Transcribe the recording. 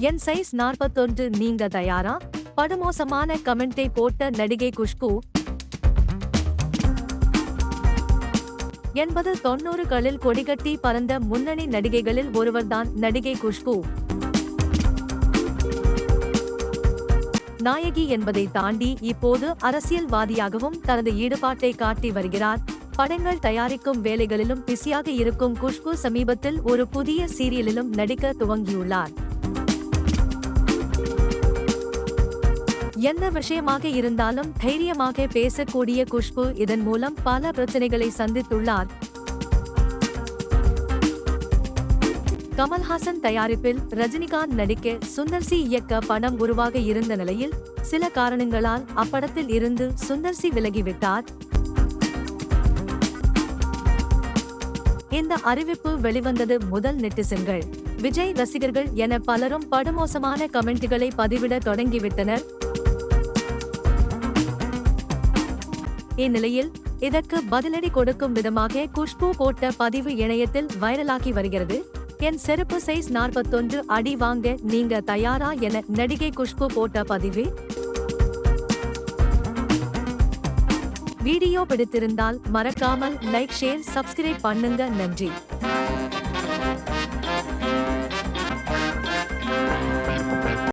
என் size 41 நீங்க தயாரா? படுமோசமான கமெண்டை போட்ட நடிகை குஷ்பு. 80-90களில் கொடிகட்டி பறந்த முன்னணி நடிகைகளில் ஒருவர்தான் நடிகை குஷ்பு. நாயகி என்பதை தாண்டி இப்போது அரசியல்வாதியாகவும் தனது ஈடுபாட்டை காட்டி வருகிறார். படங்கள் தயாரிக்கும் வேலைகளிலும் பிஸியாக இருக்கும் குஷ்பு சமீபத்தில் ஒரு புதிய சீரியலிலும் நடிக்க துவங்கியுள்ளார். எந்த விஷயமாக இருந்தாலும் தைரியமாக பேசக்கூடிய குஷ்பு இதன் மூலம் பல பிரச்சனைகளை சந்தித்துள்ளார். கமல்ஹாசன் தயாரிப்பில் ரஜினிகாந்த் நடிக்க சுந்தர்சி இயக்க படம் உருவாக இருந்த நிலையில் சில காரணங்களால் அப்படத்தில் இருந்து சுந்தர்சி விலகிவிட்டார். இந்த அறிவிப்பு வெளிவந்தது முதல் நெட்டிசன்கள், விஜய் ரசிகர்கள் என பலரும் படுமோசமான கமெண்ட்களை பதிவிட தொடங்கிவிட்டனர். இந்நிலையில் இதற்கு பதிலடி கொடுக்கும் விதமாக குஷ்பு போட்ட பதிவு இணையத்தில் வைரலாகி வருகிறது. என் செருப்பு சைஸ் 41 அடி வாங்க நீங்க தயாரா என நடிகை குஷ்பு போட்ட பதிவு. வீடியோ பிடித்திருந்தால் மறக்காமல் லைக், ஷேர், சப்ஸ்கிரைப் பண்ணுங்க. நன்றி.